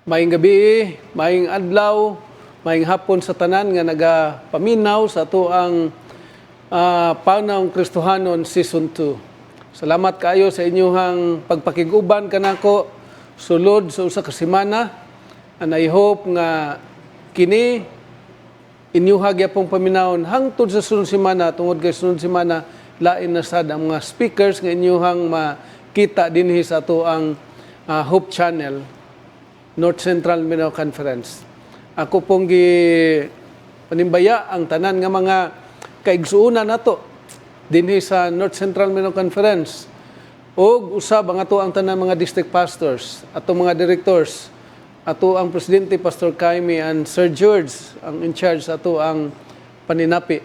Maayong gabi, maayong adlaw, maayong hapon sa tanan nga nagapaminaw sa ato ang Panahong Kristohanon Season 2. Salamat kayo sa inyong pagpakiguban kanako sulod sa usa ka semana. And I hope nga kini inyuha gyapong paminawon hangtod sa sunod semana, tungod kay sunod semana lain na sad ang mga speakers nga inyuhang makita dinhi sa ato ang Hope Channel, North Central Mindanao Conference. Ako pong panimbaya ang tanan nga mga kaigsuunan nato dinhi sa North Central Mindanao Conference. Og usab ang ato ang tanan mga district pastors, ato mga directors, ato ang presidente Pastor Kaimi and Sir George ang in charge sa ato ang paninapi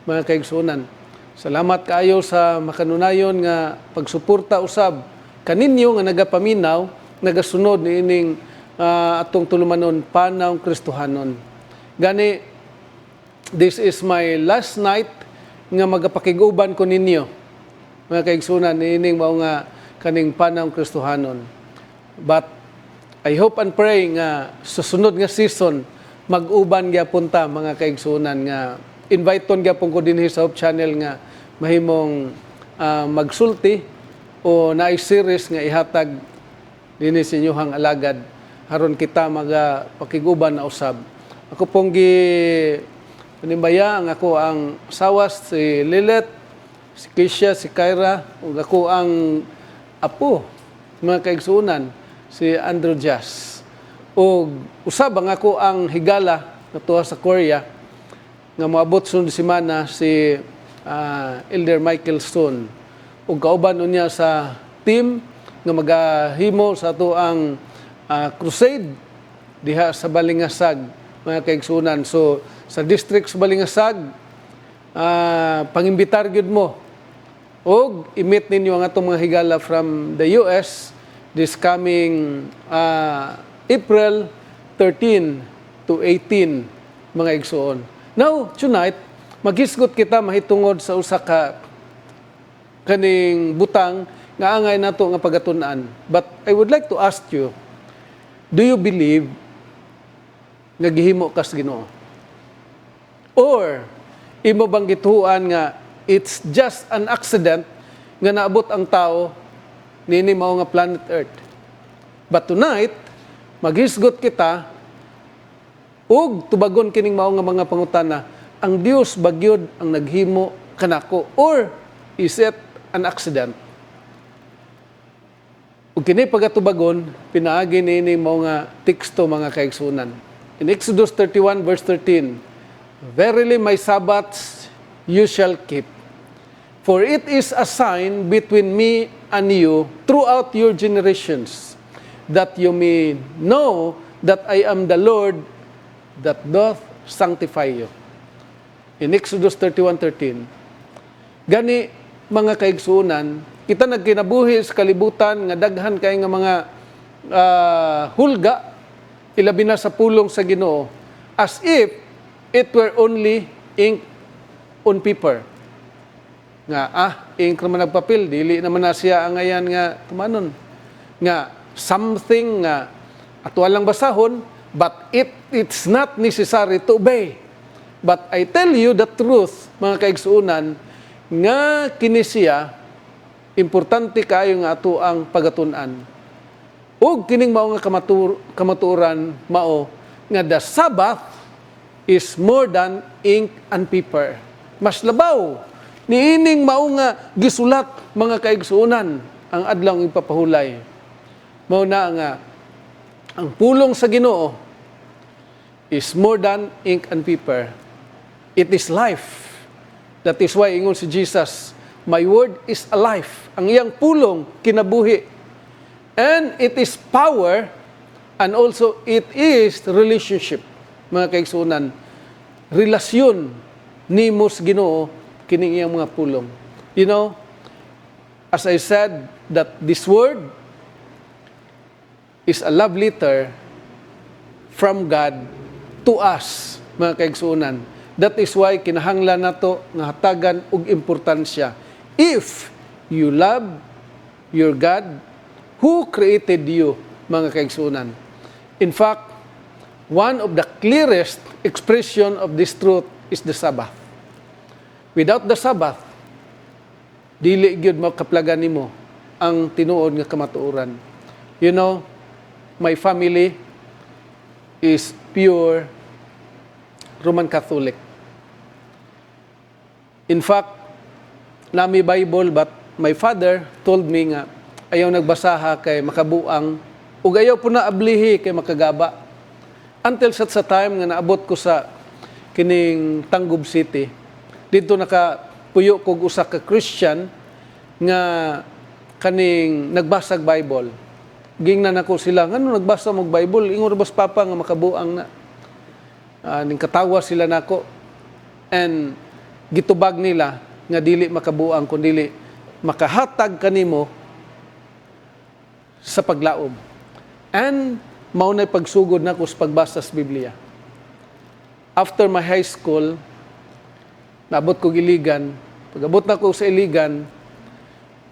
mga kaigsuunan. Salamat kaayo sa makanunayon nga pagsuporta usab kaninyo nga nagapaminaw, nagasunod niining atong tulumanon Panahong Kristohanon. Gani, this is my last night nga magapakiguban ko ninyo mga kaigsunan niining mao nga kaning Panahong Kristohanon. But I hope and pray nga susunod nga season mag-uban gyapon ta mga kaigsunan nga inviteon gyapon ko dinhi sa Hope Channel nga mahimong magsulti o naay series nga ihatag dinhi sa inyong alagad haron kita magapakiguban na usab. Ako pong panimbaya ang ako ang sawas si Lilet, si Keisha, si Kyra, ug ako ang apo mga kaigsuunan si Andrew Jas. O usab ang ako ang higala natuwa sa Korea nga moabot sunod semana si Elder Michael Stone. O kauban unya sa team nga magahimo sa ato ang crusade diha sa Balingasag mga kaigsuunan. So sa district sa Balingasag pangimbitar gyud mo og i-meet ninyo ang atong mga higala from the US this coming April 13 to 18 mga igsuon. Now, tonight, maghisgot kita mahitungod sa usa ka kaning butang nga angay nato nga pagatun-an. But I would like to ask you, do you believe nga gihimo kas Ginoo? Or imo bang gituan nga it's just an accident nga naabot ang tao nini mao nga planet Earth? But tonight, maghisgot kita ug tubagon kining mao nga mga pangutana, ang Dios bagyod ang naghimo kanako or is it an accident? Ug kini pagatubagon pinaagi nini mao nga teksto mga kaigsunan. In Exodus 31 verse 13, "Verily my Sabbaths you shall keep, for it is a sign between me and you throughout your generations, that you may know that I am the Lord that doth sanctify you." In Exodus 31:13. Gani mga kaigsuunan, kita nagkinabuhi sa kalibutan nga daghan kay nga mga hulga ilabi na sa pulong sa Ginoo as if it were only ink on paper. Nga ink naman nagpapil, dili naman na siya ang ayan nga tumanon. Nga something nga ato lang basahon, but it's not necessary to obey. But I tell you the truth, mga kaigsuunan, nga kini siya importante kayo nga ato ang pagatun-an. Ug kining mao nga kamaturan mao nga the Sabbath is more than ink and paper. Mas labaw niining mao nga gisulat mga kaigsuunan ang adlaw ipapahulay. Mao na nga ang pulong sa Ginoo is more than ink and paper. It is life. That is why ingon si Jesus, "My word is alive." Ang iyang pulong kinabuhi. And it is power and also it is relationship. Mga kaigsuunan, relasyon nimo sa Ginoo kining iyang mga pulong. You know, as I said that this word is a love letter from God to us, mga kaigsuunan. That is why kinahanglan nato nga hatagan og importansya. If you love your God, who created you, mga kaigsuunan. In fact, one of the clearest expression of this truth is the Sabbath. Without the Sabbath, dili gyud makaplagan nimo ang tinuod nga kamatuoran. You know, my family is pure Roman Catholic. In fact, nami Bible, but my father told me nga ayaw nagbasaha kay makabuang ug ayaw po na ablihi kay makagaba. Until sa time nga naabot ko sa kining Tangub City, dito nakapuyo kog usa ka Christian nga kaning nagbasag Bible. Gingnan ako sila, ngano nagbasa mo Bible? Ingon bas papa nga makabuang na. Ning katawa sila nako. And gitubag nila nga dili makabuang kundi makahatag kanimo sa paglaom. And mao nay pagsugod nako sa pagbasa sa Biblia. After my high school, naabot ko Iligan. Pag-abot na ko sa Iligan,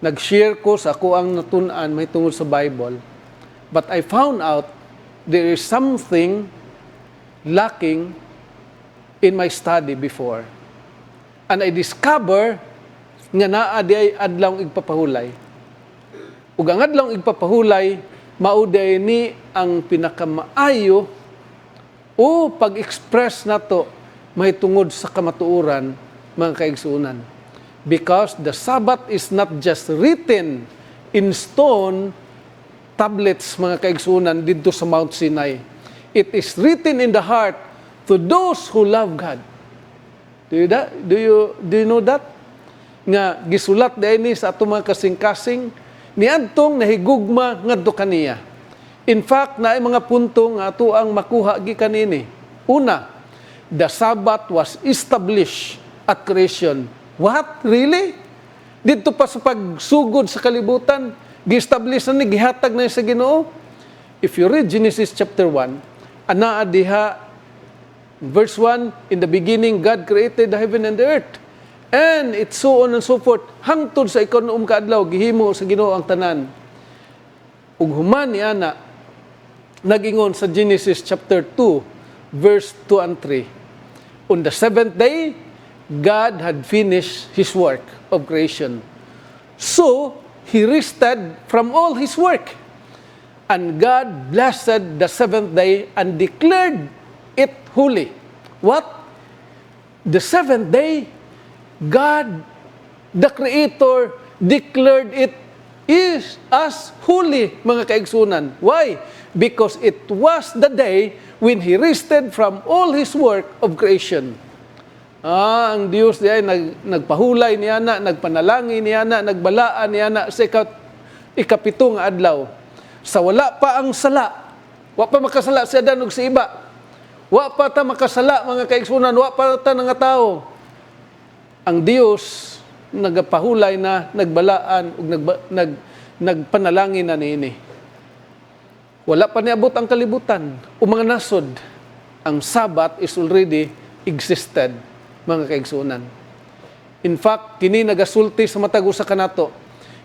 nag-share ko sa ako ang natun-an may tungod sa Bible. But I found out there is something lacking in my study before. And I discover nga naa di ay adlaw igpapahulay. Ug ang adlaw igpapahulay mao di ni ang pinakamaayo o pag-express nato may tungod sa kamatuoran mga kaigsuonan. Because the Sabbath is not just written in stone tablets mga kaigsuonan dito sa Mount Sinai. It is written in the heart to those who love God. Do you know that? Nga gisulat dinhi sa ato mga kasing-kasing niadtong nahigugma ngadto kaniya. In fact, naay mga punto nga ato ang makuha gikanini. Una, the Sabbath was established at creation. What? Really? Dito pa sa pagsugod sa kalibutan, gi-establish na ni, gihatag na sa Ginoo. If you read Genesis chapter 1, anaa diha, verse 1, in the beginning, God created the heaven and the earth. And it's so on and so forth. Hangtod sa ikaw kaadlaw, gihimo sa Ginoo ang tanan. Ug human ni ana, nagingon sa Genesis chapter 2, verse 2 and 3. On the seventh day, God had finished His work of creation. So, He rested from all His work. And God blessed the seventh day and declared it holy. What? The seventh day, God, the Creator, declared it is as holy, mga kaigsunan. Why? Because it was the day when He rested from all His work of creation. Ang Diyos diay nagpahulay niya na, nagpanalangin niya na, nagbalaan niya na sa ikapitong adlaw. Sa wala pa ang sala, wa pa makasala sa danog sa iba. Wa pa ta makasala mga kaigsunan, wa pa ta nga tao. Ang Diyos nagpahulay na, nagbalaan ug nagpanalangin na niini. Wala pa niabot ang kalibutan o mga nasod. Ang Sabbath is already existed, mga kaigsunan. In fact, kini nagasulti sa matag usa kanato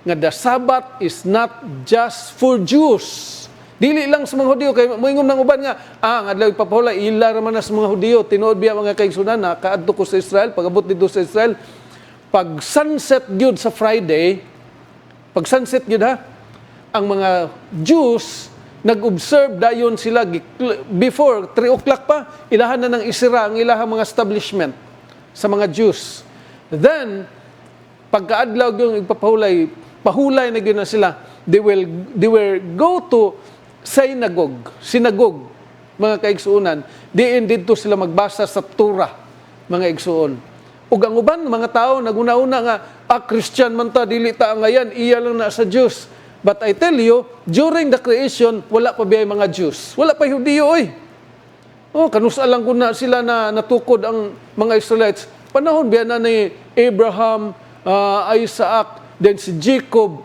nga the Sabbath is not just for Jews. Dili lang sa mga Hudiyo kay moingon nang uban nga ang adlaw ipapahulay ila ra man sa mga Hudiyo tinuod biya mga kaigsunan na kaadto ko sa Israel, pag-abot dito sa Israel, pag sunset gyud sa Friday, pag sunset gyud ha, ang mga Jews nag-observe dayon sila before 3 o'clock pa, ilahan na ng isira ang ilahang mga establishment sa mga Jews. Then, pagkaadlaw yung ipapahulay, pahulay na yun na sila, they will go to synagogue, mga kaigsuunan. Diin dito sila magbasa sa Torah, mga igsuon. Ug ang uban, mga tao, naguna-una nga, Christian man ta, dili ta ngayon, iya lang na sa Jews. But I tell you, during the creation, wala pa biyay mga Jews. Wala pa Hudiyo, oy. Kanusa lang ko na sila na natukod ang mga Israelites. Panahon biya na ni Abraham, Isaac, then si Jacob,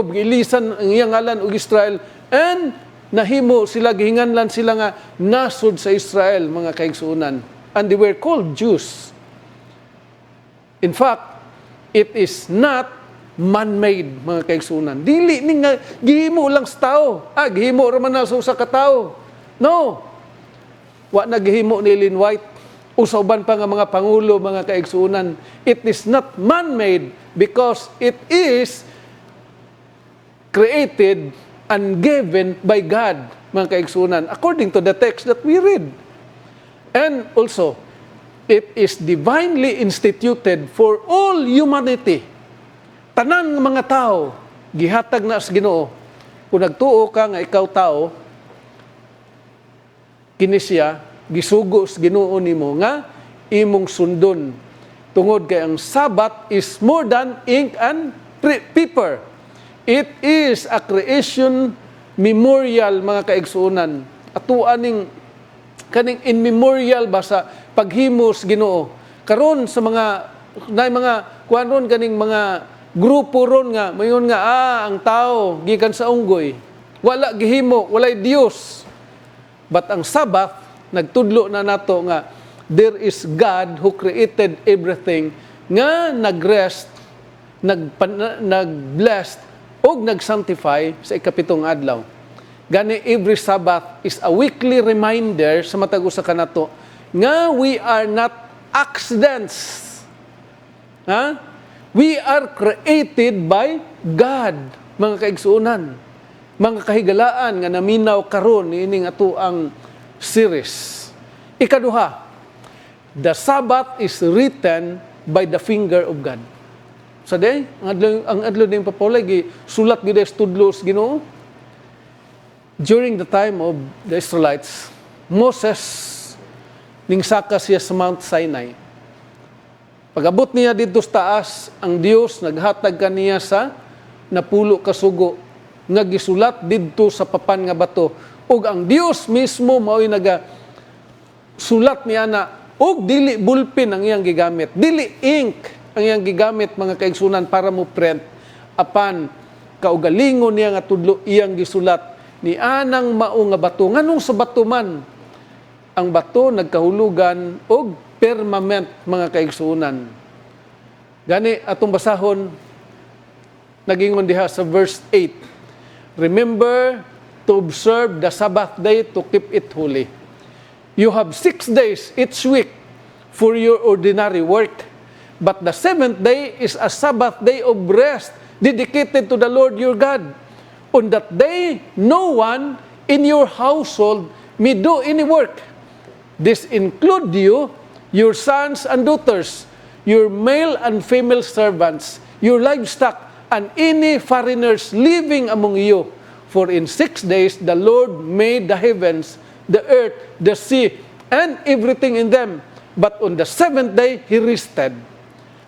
gilisan ang iyang ngalan og Israel, and nahimo sila, gihinganlan sila nga nasod sa Israel, mga kaigsuunan. And they were called Jews. In fact, it is not man-made, mga kaigsuunan. Dili ni nga gihimo lang sa tao. Gihimo ra man na sa usa ka tawo. No. Wa naghimo ni Ellen White. Usaban pa nga mga pangulo, mga kaigsuunan. It is not man-made because it is created and given by God, mga kaigsuunan, according to the text that we read. And also, it is divinely instituted for all humanity. Tanan ng mga tao, gihatag na sa Ginoo. Kung nagtuo ka nga ikaw tao, kini siya, gisugo sa Ginoo nimo nga imong sundon. Tungod kay ang Sabbath is more than ink and paper. It is a creation memorial, mga kaigsuunan. Ato aning kaning in memorial ba sa paghimos Ginoo. Karon sa mga kuan ron kaning mga grupo ron nga mayon nga ang tao gikan sa unggoy. Wala gihimo, walay Dios. But ang Sabbath nagtudlo na nato nga there is God who created everything nga nagrest, nag-blessed o nag-sanctify sa ikapitong adlaw. Gani every Sabbath is a weekly reminder sa matag usa kanato nga we are not accidents. We are created by God, mga kaigsuunan. Mga kahigalaan nga naminaw karon niining ato ang series. Ikaduha, the Sabbath is written by the finger of God. Sa day, ang adlaw ning papulay sulat gid sa tudlos Ginoo. During the time of the Israelites, Moses ning saka siya sa Mount Sinai. Pag-abot niya dito sa taas, ang Dios naghatag kaniya sa napulo ka sugo nga gisulat didto sa papan nga bato. Ug ang Dios mismo mao'y sulat niya na ug dili bulpin ang iyang gigamit. Dili ink ang iyang gigamit, mga kaigsunan, para mo print apan kaugalingon niya nga tudlo iyang gisulat ni anang mao nga bato. Nganong sa bato man? Ang bato nagkahulugan og permanent, mga kaigsuunan. Gani atong basahon nagingon diha sa verse 8. Remember to observe the Sabbath day to keep it holy. You have 6 days each week for your ordinary work, but the 7th day is a Sabbath day of rest dedicated to the Lord your God. On that day, no one in your household may do any work. This include you, your sons and daughters, your male and female servants, your livestock, and any foreigners living among you. For in 6 days the Lord made the heavens, the earth, the sea, and everything in them. But on the 7th day He rested.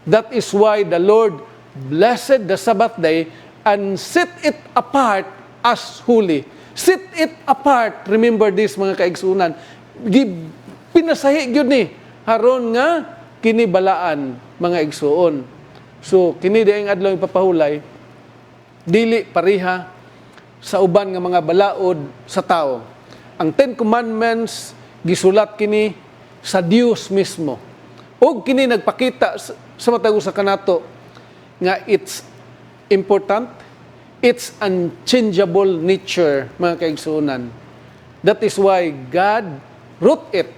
That is why the Lord blessed the Sabbath day and set it apart as holy. Set it apart. Remember this, mga kaigsunan. Pinasahi gyud ni haron nga kinibalaan, mga igsuon. So kini diayng adlaw ipapahulay dili pareha sa uban nga mga balaod sa tao. Ang 10 Commandments gisulat kini sa Dios mismo. Og kini nagpakita sa matag usa kanato nga it's important, it's unchangeable nature, mga kaigsuonan. That is why God wrote it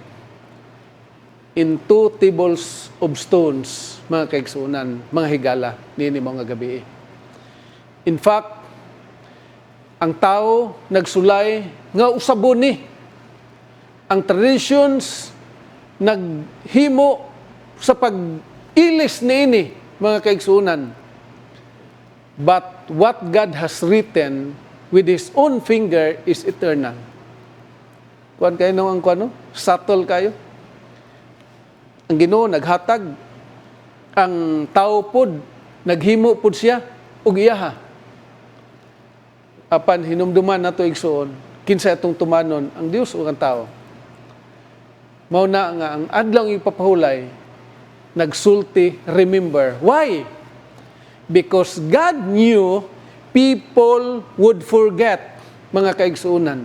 in 2 tables of stones, mga kaigsuonan, mga higala niini mga gabi. In fact, ang tao nagsulay nga usabon ni. Ang traditions naghimo sa pag-ilis niini, mga kaigsuonan. But what God has written with His own finger is eternal. Kuan kayo nung ang kuano? Subtle kayo. Ang Ginoo naghatag, ang tao pod naghimo pod siya og iyaha. Apan hinumduman nato igsuon, kinsa atong tumanon ang Dios ug ang tao. Mao na nga ang adlaw ipapahulay nagsulti, remember. Why? Because God knew people would forget, mga kaigsuunan.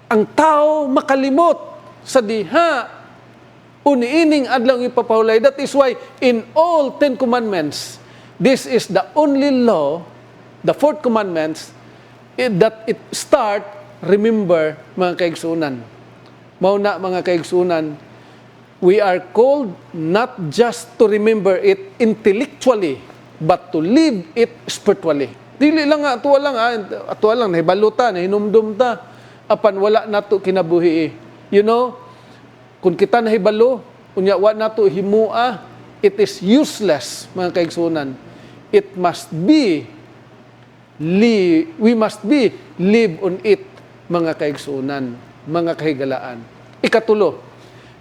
Ang tao makalimot sa diha uniining adlaw ipapahulay. That is why in all 10 commandments, this is the only law, the 4th commandments, that it start remember, mga kaigsunan. Mauna, mga kaigsunan, we are called not just to remember it intellectually, but to live it spiritually. Dili lang nga, atuwa lang, nahibaluta, nahinumdum ta, apan wala nato kinabuhi. You know, kung kita nahibalo, unya wa nato himua, it is useless, mga kaigsunan. It must be, we must be, live on it, mga kaigsunan, mga kahigalaan. Ikatulo,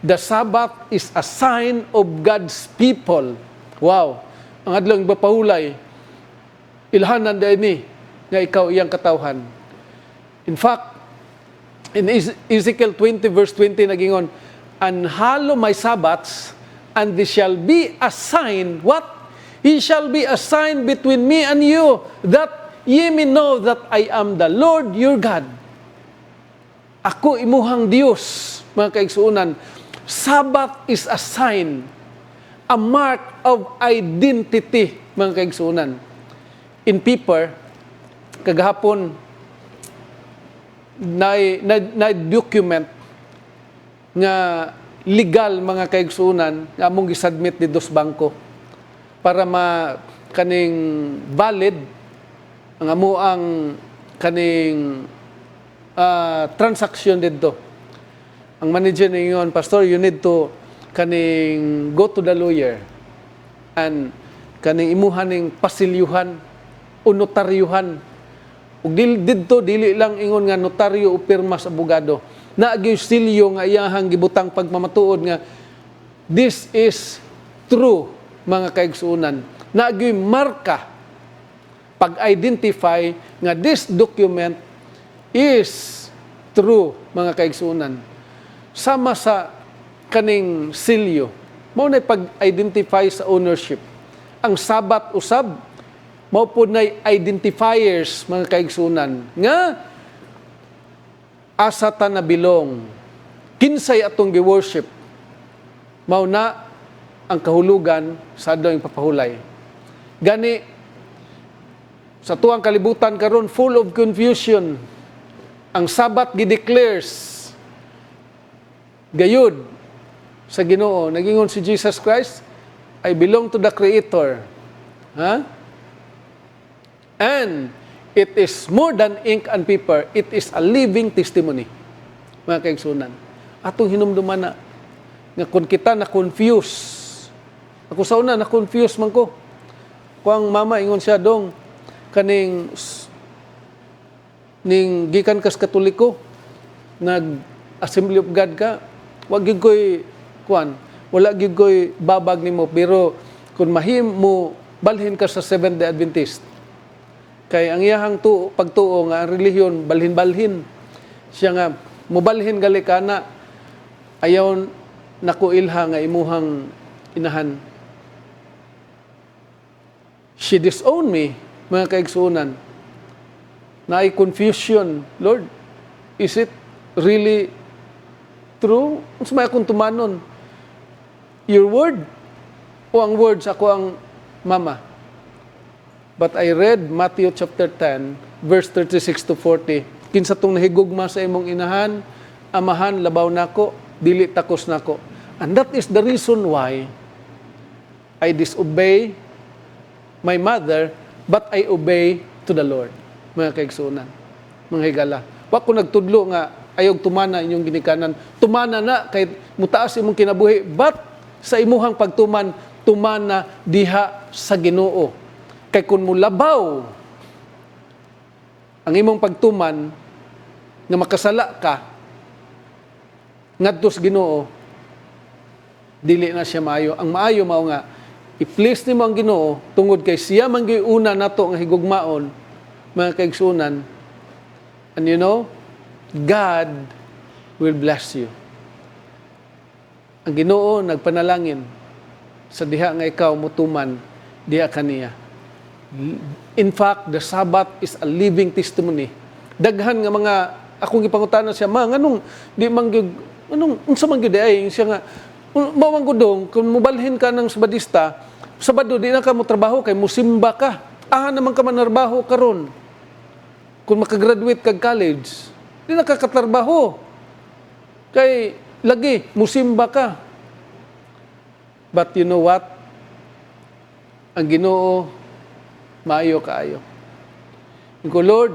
the Sabbath is a sign of God's people. Wow! Ang adlang bapahulay, ilhanan dahil ni, nga ikaw iyang katawhan. In fact, in Ezekiel 20 verse 20, nagingon, "Anhalo my Sabbaths, and this shall be a sign," what? "He shall be a sign between me and you, that ye may know that I am the Lord your God." Ako imuhang Diyos, mga kaigsuunan. Sabbath is a sign, a mark of identity, mga kaigsuunan. In paper, kagahapon, na-document nga legal, mga kaigsuunan, nga among gisubmit di dos bangko para kaning valid ang amuang kaning transaction dito. Ang manager ningon, "Pastor, you need to kaning go to the lawyer and kaning imuhan ning pasilyuhan o notaryuhan." Ug dili lang ingon nga notaryo o pirma sa abogado. Naagyo silyo nga iyahang gibutang pagmamatuod nga this is true, mga kaigsuunan. Naagyo marka pag-identify nga this document is true, mga kaigsuunan. Sama sa kaning silyo, mao na pag-identify sa ownership. Ang Sabat usab, mao po na identifiers, mga kaigsunan, nga asa ta na bilong, kinsay atong gi-worship, mao na ang kahulugan sa adlong papahulay. Gani, sa tuwang kalibutan karon full of confusion, ang Sabat gi-declares gayud sa Ginoo. Nagingon si Jesus Christ, "I belong to the Creator." Ha? And it is more than ink and paper. It is a living testimony, mga kaigsunan. Atong hinumduman na nga kung kita na-confuse. Ako sa una, na-confuse man ko. Kung mama, ingon siya dong, kaning gikan kas Katoliko, nag-Assembly of God ka, wag gyud koy wala gyud koy babag nimo, pero kung mahim mo balhin ka sa Seventh-day Adventist. Kay ang iyahang pagtuo nga ang relihiyon balhin-balhin. Siya nga mobalhin gali kana, ayaw nakuilha nga imuhang inahan. She disowned me, mga kaigsunan. Na ay confusion, Lord, is it really true? Unsa may akong tumanon? Your word o ang words ako ang mama? But I read Matthew chapter 10, verse 36 to 40. Kinsa tong nahigugma sa imong inahan, amahan, labaw nako, dili takos nako. And that is the reason why I disobey my mother, but I obey to the Lord. Mga kaigsunan, mga higala. Wa ko nagtudlo nga ayog tumana inyong ginikanan. Tumana na kay mutaas imong kinabuhi, but sa imuhang pagtuman, tumana diha sa Ginoo. Kay kun mulabaw ang imong pagtuman nga makasala ka ngadto sa Ginoo, dili na siya maayo. Ang maayo mao nga i-please nimo ang Ginoo tungod kay siya man gyud una nato nga higugmaon, mga kaigsunan. And you know, God will bless you. Ang Ginoo nagpanalangin sa diha nga ikaw mutuman diha kaniya. In fact, the Sabbath is a living testimony. Daghan nga mga akong gipangutanan siya, nganong di man gyud unsa man gyud ay siya nga mawang gudong kung mubalhin ka ng Sabadista, Sabado di na ka mo trabaho kay musimba ka. Naman ka manarbaho karon. Kung makagraduate kag college, Di nakakatrabaho. Kay lagi, musimba ka. But you know what? Ang Ginoo, maayo kaayo. Ko, Lord,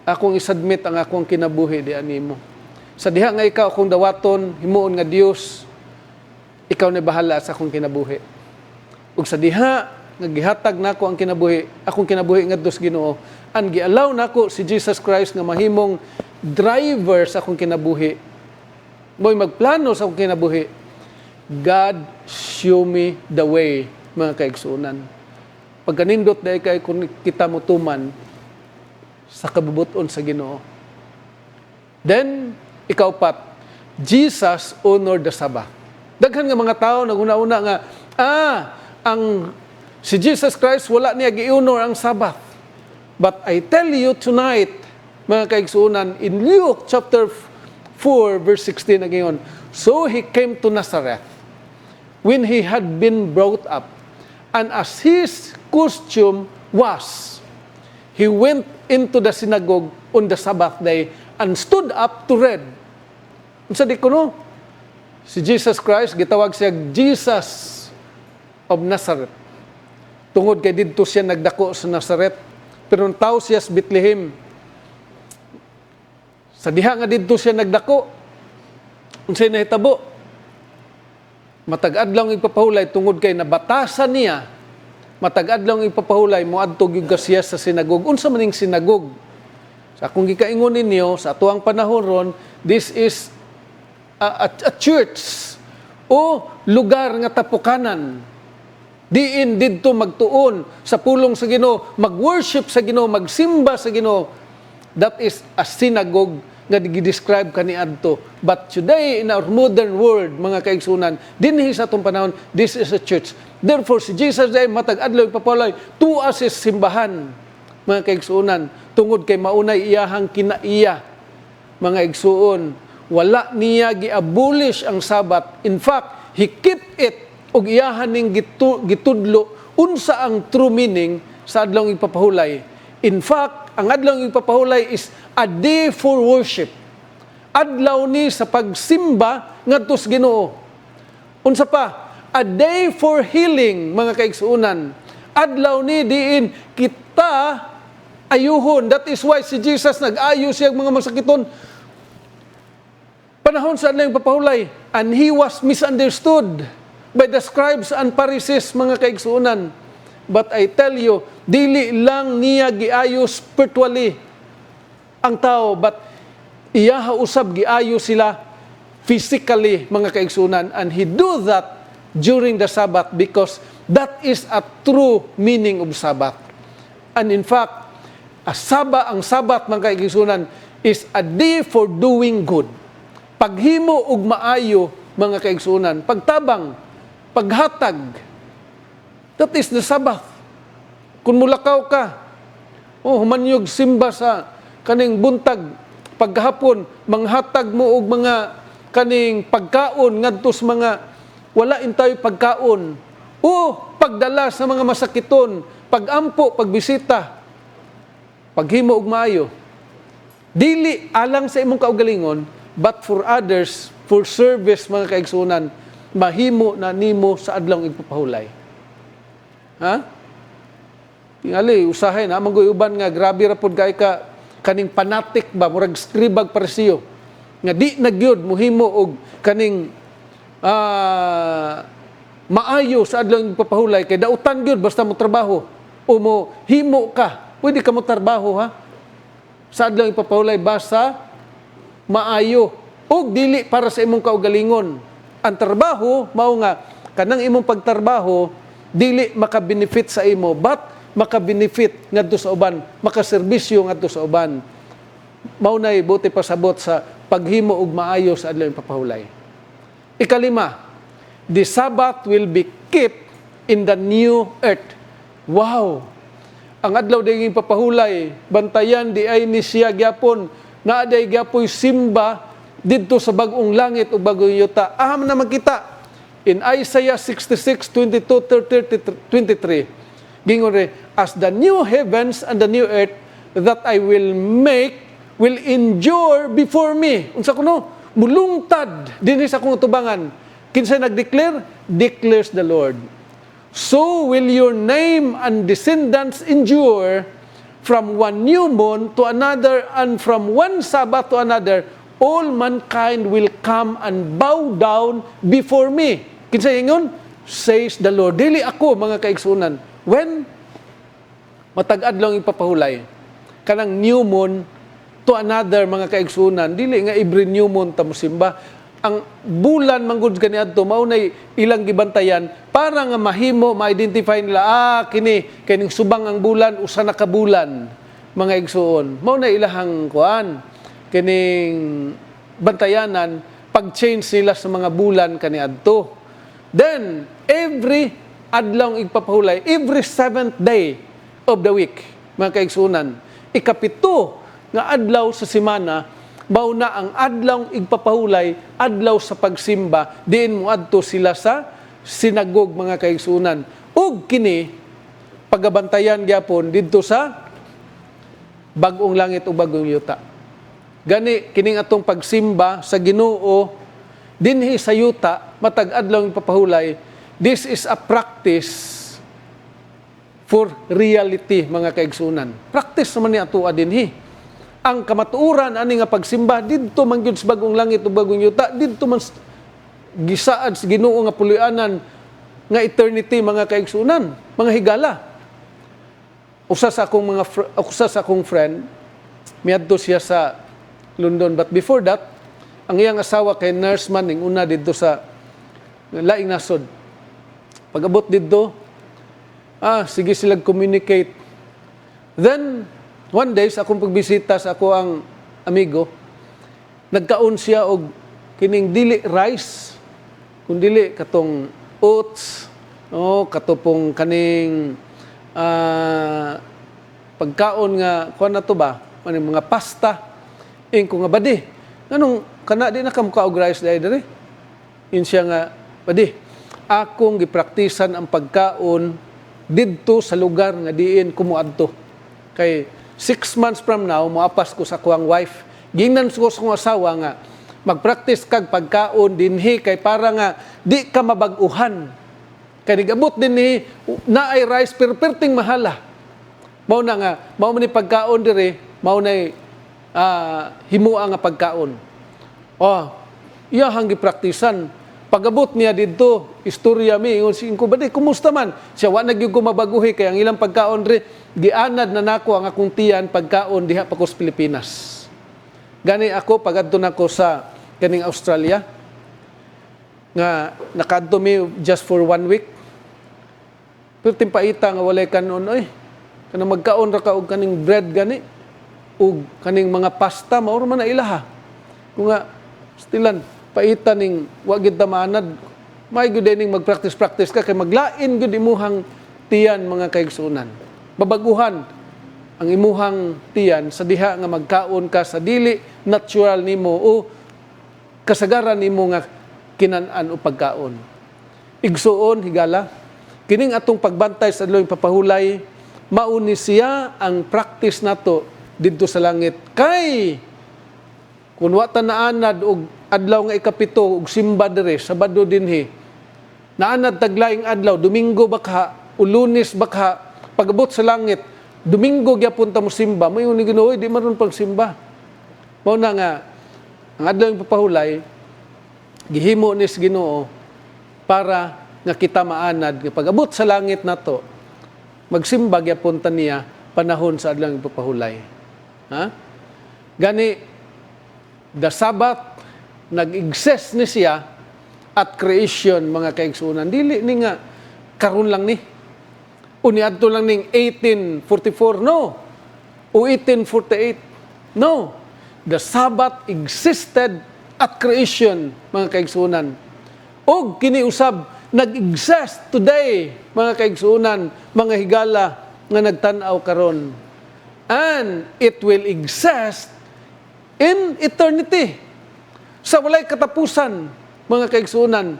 akong isubmit ang akong kinabuhi di animo. Sa diha nga ikaw akong dawaton, himuon nga Dios, ikaw na bahala sa akong kinabuhi. Ug sa diha nga gihatag nako ang kinabuhi, akong kinabuhi ngadto sa Ginoo, ang gialaw nako si Jesus Christ nga mahimong driver sa akong kinabuhi. Mo'y magplano sa akong kinabuhi. God, show me the way, mga kaigsunan. Pagkanindot dahil kay kung kita mutuman sa kabubuton sa Ginoo. Then, ikaw pat, Jesus honored the Sabbath. Daghan nga mga tao naguna-una nga, si Jesus Christ wala niya gi-honor ang Sabbath. But I tell you tonight, mga kaigsunan, in Luke chapter 4, verse 16 na ngayon, so he came to Nazareth when he had been brought up, and as his custom was, he went into the synagogue on the Sabbath day and stood up to read. Unsa di kuno? Si Jesus Christ, gitawag siya Jesus of Nazareth. Tungod kay didto siya nagdako sa Nazareth, pero nung tao siya sa Bethlehem. Sa diha nga didto siya nagdako, unsay nahitabo? Matag-adlaw ang ipapahulay tungod kay nabatasan niya. Matag-adlaw ang ipapahulay moadto gyud siya sa sinagog. Unsa man ning sinagog? Sa akong gikaingon ninyo sa atuang panahon ron, this is a church o lugar nga tapukanan. Diin didto magtuon sa pulong sa Ginoo, mag-worship sa Ginoo, magsimba sa Ginoo. That is a synagogue nga gi-describe kaniadto. But today, in our modern world, mga kaigsunan, dinhi sa atong panahon, this is a church. Therefore, si Jesus day matag-adlaw ipapalay, tuwa sa simbahan, mga kaigsunan, tungod kay maunay iyahang kinaiya, mga igsuon. Wala niya gi-abolish ang Sabat. In fact, he kept it ug iyahan ning gitudlo unsa ang true meaning sa adlaw ipapahulay. In fact, ang adlaw ipapahulay is a day for worship. Adlaw ni sa pagsimba ngadto sa Ginoo. Unsa pa? A day for healing, mga kaigsuunan. Adlaw ni diin kita ayuhon. That is why si Jesus nag-ayo siya mga masakiton. Panahon sa adlaw ipapahulay, and he was misunderstood by the scribes and Pharisees, mga kaigsuunan. But I tell you, dili lang niya giayo spiritually ang tao, but iyaha usab giayo sila physically, mga kaigsuunan. And he do that during the Sabbath because that is a true meaning of Sabbath. And in fact, ang Sabbath, mga kaigsuunan, is a day for doing good. Paghimo ug maayo, mga kaigsuunan, pagtabang, paghatag. That is the Sabbath. Kung mulakaw ka, humanyog simba sa kaning buntag, paghapon, manghatag mo og mga kaning pagkaon ngadto sa mga wala intay pagkaon. O pagdala sa mga masakiton, pagampo, pagbisita, paghimo og maayo. Dili alang sa imong kaugalingon, but for others, for service, mga kaigsunan, mahimo na nimo sa adlaw ipapahulay. Ha? Tingali, usahay na, manggoy uban nga, grabe rapod kay ka, kaning fanatic ba, murag skribag parsiyo, nga di nagyod, muhimo og kaning maayo sa adlaw ipapahulay, kay dautan gyud basta mo trabaho, o mo himo ka, pwede ka mo trabaho, ha? Sa adlaw ipapahulay, basta maayo, o dili para sa imong kaugalingon. Ang trabaho, mao nga, kanang imong pagtrabaho, dili maka-benefit sa imo, but maka-benefit ngadto sa uban, makaserbisyo ngadto sa uban. Maunay buti pasabot sa paghimo og maayo sa adlaw ipapahulay. Ikalima, the Sabbath will be kept in the new earth. Wow! Ang adlaw dayong ipapahulay, bantayan di ay ni siya gyapon, na aday gyapoy simba didto sa bag-ong langit o bag-ong yuta. Aham na makita in Isaiah 66, 22, 30, 23. Gingon re, as the new heavens and the new earth that I will make will endure before me. Unsa kuno? Mulungtad dinhi sa akong tubangan. Kinsay nag-declare? Declares the Lord. So will your name and descendants endure from one new moon to another, and from one Sabbath to another. All mankind will come and bow down before me. Kinsay ingon? Says the Lord. Dili ako, mga kaigsunan. When? Matag-adlaw ipapahulay. Kanang new moon to another, mga kaigsunan. Dili nga every new moon ta mosimba. Ang bulan manggod kaniadto mao nay ilang gibantayan para nga mahimo ma-identify nila kining subang ang bulan usa na ka bulan, mga igsuon. Mao na ilahang kuan kining bantayanan pag-change nila sa mga bulan kaniadto. Then every adlaw igpapahulay, every 7th day of the week, mga kaigsunan, ikapito nga adlaw sa semana, mao na ang adlaw igpapahulay, adlaw sa pagsimba, diin mo adto sila sa sinagog, mga kaigsunan. Ug kini pagabantayan gyapon didto sa bag-ong langit ug bag-ong yuta. Gani kining atong pagsimba sa Ginoo dinhi sa yuta, matag adlaw igpapahulay. This is a practice for reality, mga kaigsunan. Practice naman ni ato dinhi. Ang kamatuoran ani nga pagsimba didto man gyud sa bag-ong langit ug bag-ong yuta, didto man gisaad sa Ginoo nga puloy-anan nga eternity, mga kaigsunan, mga higala. Usa sa akong friend, miadto siya sa London, but before that, ang iyang asawa kay nurse man ning una didto sa laing nasod. Pag-abot didto, sige sila communicate. Then one day, sa akong pagbisita sa ako ang amigo, nagkaon siya og kining dili rice, kundi katong oats, katupong kaning pagkaon nga, kuha na to ba, mga pasta, ko nga badi. Anong, kana di na kamukha og rice dahil dali? Yun siya nga, badi, akong gipraktisan ang pagkaon didto sa lugar nga diin kumuadto. Kay 6 months from now, moapas ko sa kuwang wife. Gingnan ko sa kong asawa nga, mag-practice kag pagkaon dinhi kay para nga di ka mabag-uhan. Kay nigabot dinhi na ay rice perting mahala. Mao na nga, mao man ni pagkaon dire, mao na himua nga pagkaon. Iyahang gipraktisan. Pag-abot niya dito, istorya mi, ingon ko, badi, kumusta man? Siya, wa nagyug ko mabaguhi, kaya ang ilang pagkaon rin, gianad na nako ang akong tiyan, pagkaon, diha pa ko sa Pilipinas. Gani ako, pag-adto na ko sa kaning Australia, nga nakadto mi just for 1 week, pero timpaita nga walay kanon, kanang magkaon ra ka og kaning bread gani, ug kaning mga pasta, mauro man na ilaha. Kung nga, stilan, paita ning wagid ta maanad, may gyud ning mag-practice ka kay maglain gyud imuhang tiyan, mga kaigsunan. Babaguhan ang imuhang tiyan sa diha nga magkaon ka sa dili natural nimo o kasagaran nimo nga kinan-an o pagkaon. Igsuon higala, kining atong pagbantay sa adlaw papahulay, mauni siya ang practice nato didto sa langit. Kay kun wa ta naanad og adlaw nga ikapito ug simba dire Sabado dinhi, naanad taglaing adlaw, Domingo bakha o Lunes bakha, pag-abot sa langit Domingo gyapon ta mo simba, mayon ni Ginoo di maron pag simba. Mao na nga ang adlaw papahulay gihimo ni Ginoo para nga kita maanad nga pag-abot sa langit nato magsimba gyapon ta niya panahon sa adlaw papahulay. Gani the Sabbath nag-exist ni siya at creation, mga kaigsunan. Dili ni nga karon lang ni. Uniadto lang ning 1844, no. O 1848, no. The Sabbath existed at creation, mga kaigsunan. Og kini usab nag-exist today, mga kaigsunan, mga higala nga nagtan-aw karon. And it will exist in eternity. Sa walay katapusan, mga kaigsunan,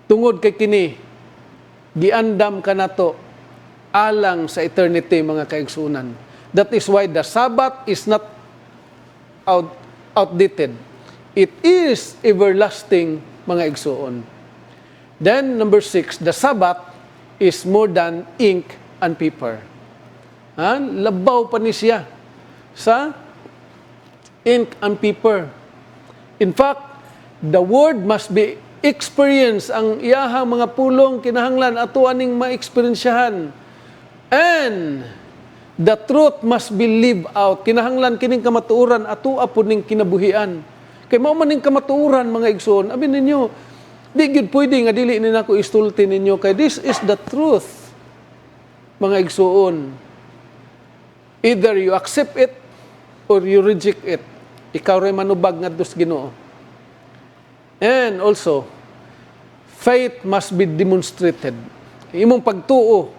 tungod kay kini, giandam ka nato alang sa eternity, mga kaigsunan. That is why the Sabbath is not outdated. It is everlasting, mga igsuon. Then, number 6, the Sabbath is more than ink and paper. Labaw pa ni siya sa ink and paper. In fact, the word must be experienced. Ang iyahang mga pulong kinahanglan ato aning ma-experiensyahan. And the truth must be lived out. Kinahanglan kining kamatuoran ato apod ning kinabuhian. Kay mao man ning kamatuoran, mga igsoon. Abi ninyo, di gyud pwede nga dili ni nako istulti ninyo kay this is the truth. Mga igsoon. Either you accept it or you reject it. Ikaw ray manubag ngadto sa Ginoo. And also, faith must be demonstrated. Imong pagtuo,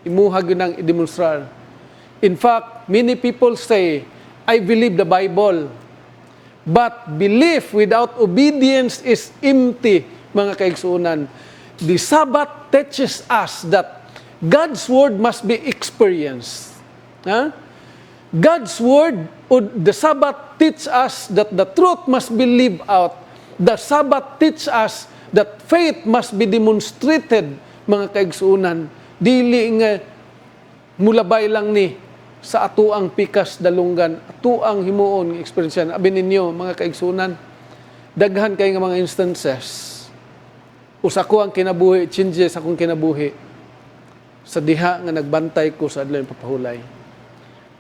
imuha gyud nang i-demonstrar. In fact, many people say, I believe the Bible. But belief without obedience is empty, mga kaigsuunan. The Sabbath teaches us that God's Word must be experienced. God's Word, the Sabbath teach us that the truth must be lived out. The Sabbath teach us that faith must be demonstrated, mga kaigsuunan. Dili nga mulabay lang ni sa atuang pikas dalunggan, atuang himuon ng eksperyensya. Abi ninyo, mga kaigsuunan, daghan kay nga mga instances. Usa ko ang kinabuhi, changes akong kinabuhi sa diha nga nagbantay ko sa adlaw papahulay.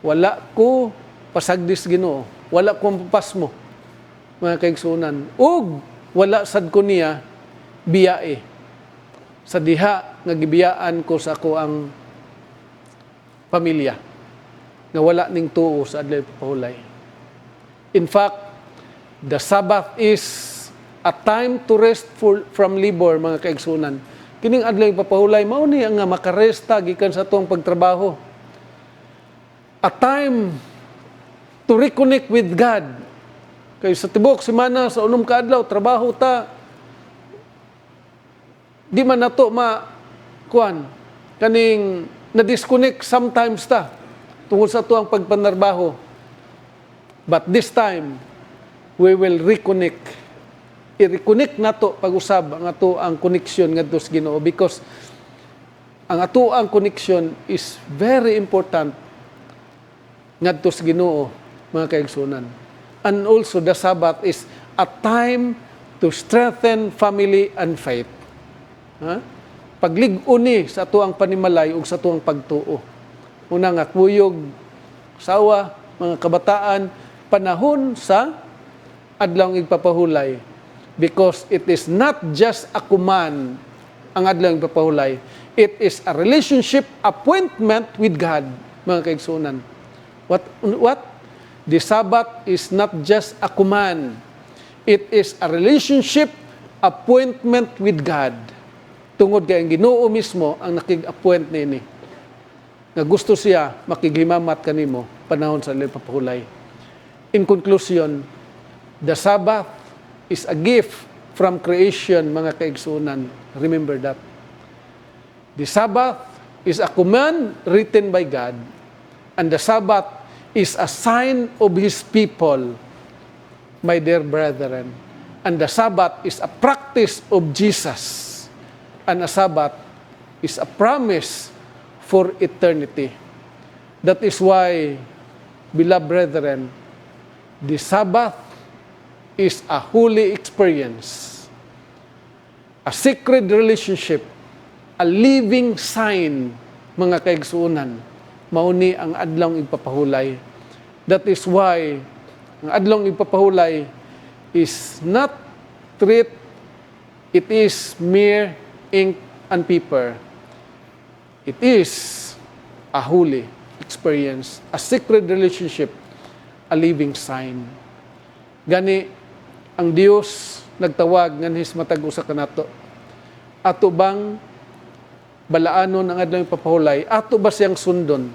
Wala ko pasagdis Ginoo, wala ko papasmo, mga kaigsuunan. Ug wala sad ko niya biyae sa diha nga gibiyaan ko sa ako ang pamilya nga wala ning tuo sa adlaw papahulay. In fact, the Sabbath is a time to rest from labor, mga kaigsunan. Kining adlaw papahulay mao ni ang makaresta gikan sa atong pagtrabaho. A time to reconnect with God. Kay sa tibok semana sa unom ka adlaw trabaho ta, di man nato kaning na-disconnect sometimes ta tungkol sa tuang pagpanarbaho. But this time, we will reconnect. I-reconnect nato pag-usab ang ato ang connection ngadto sa Ginoo because ang ato ang connection is very important ngadto sa Ginoo, mga kaigsunan. And also the Sabbath is a time to strengthen family and faith. Paglig-on ni sa atuang panimalay ug sa atuang pagtuo. Una nga kuyog, sawa, mga kabataan, panahon sa adlaw igpapahulay. Because it is not just a command ang adlaw igpapahulay. It is a relationship appointment with God, mga kaigsunan. What? The Sabbath is not just a command. It is a relationship appointment with God. Tungod kay ang Ginoo mismo ang nakig-appoint nini. Nga gusto siya makighimamat kanimo panahon sa adlaw papahulay. In conclusion, the Sabbath is a gift from creation, mga kaigsunan. Remember that. The Sabbath is a command written by God, and the Sabbath is a sign of His people, my dear brethren. And the Sabbath is a practice of Jesus. And a Sabbath is a promise for eternity. That is why, beloved brethren, the Sabbath is a holy experience, a sacred relationship, a living sign, mga kaigsuunan. Mauni ang adlaw igpapahulay. That is why ang adlaw igpapahulay is not treat, it is mere ink and paper. It is a holy experience, a sacred relationship, a living sign. Gani ang Dios nagtawag nganhis matag usa kanato. Ato bang balaanon ang adlaw papahulay? Ato ba siyang sundon?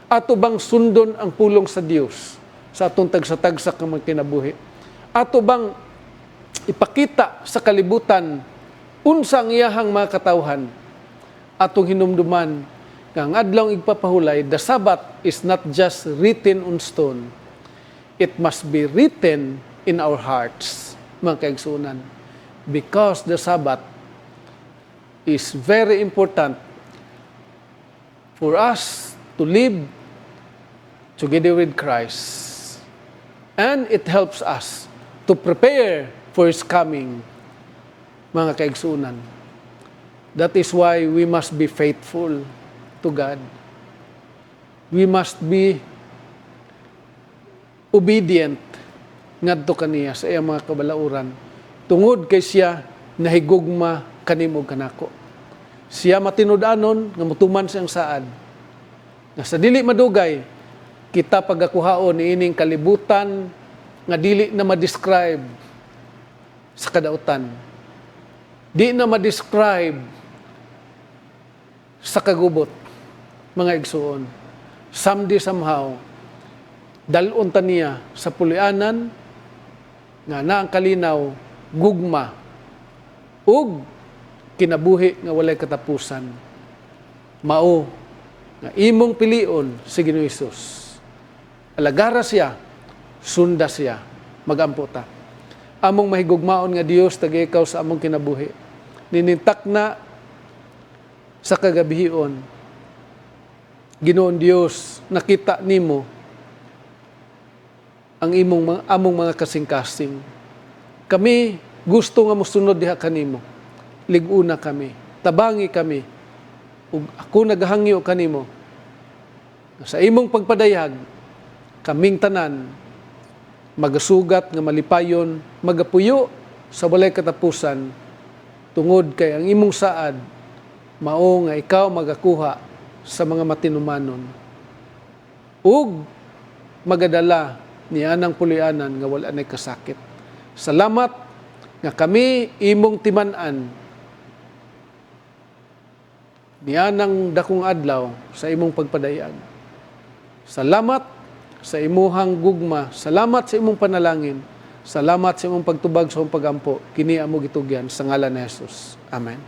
Ato bang sundon ang pulong sa Dios sa atong tagsa-tagsa nga mga kinabuhi? Ato bang ipakita sa kalibutan unsa ang iyahang mga katawhan? Atong hinumduman nga ang adlaw igpapahulay, the Sabbath is not just written on stone. it must be written in our hearts, mga kaigsunan. Because the Sabbath is very important for us to live together with Christ. And it helps us to prepare for His coming, mga kaigsunan. That is why we must be faithful to God. We must be obedient ngadto kaniya sa iyang mga kabalauran. Tungod kay siya nahigugma kanimo kanako. Siya matinud-anon nga motuman siyang saad. Nga sa dili madugay, kita pagakuhaon niining kalibutan nga dili na ma-describe sa kadautan. Di na ma-describe sa kagubot, mga igsuon. Someday, somehow, dalon ta niya sa pulianan nga naang kalinaw, gugma, ug kinabuhi nga walay katapusan. Mao nga imong pilion si Ginoong Hesus. Alagara siya, sunda siya, magampo ta. Among mahigugmaon nga Dios taga ikaw sa among kinabuhi. Ninintak na sa kagabihion, Ginoon Dios, nakita nimo ang among mga kasing-kasing. Kami gusto nga mosunod diha kanimo. Liguna kami, tabangi kami. Ug ako naghangyo kanimo. Sa imong pagpadayag, kaming tanan magasugat nga malipayon, magapuyo sa walay katapusan tungod kay ang imong saad mao nga ikaw magakuha sa mga matinumanon ug magadala niya ng pulianan nga wala nay kasakit. Salamat nga kami imong timan-an niya ng dakong adlaw sa imong pagpadayag. Salamat sa imuhang gugma, salamat sa imong panalangin, salamat sa imong pagtubag sa imong pagampo, kini amo gitugyan sa ngalan ni Jesus. Amen.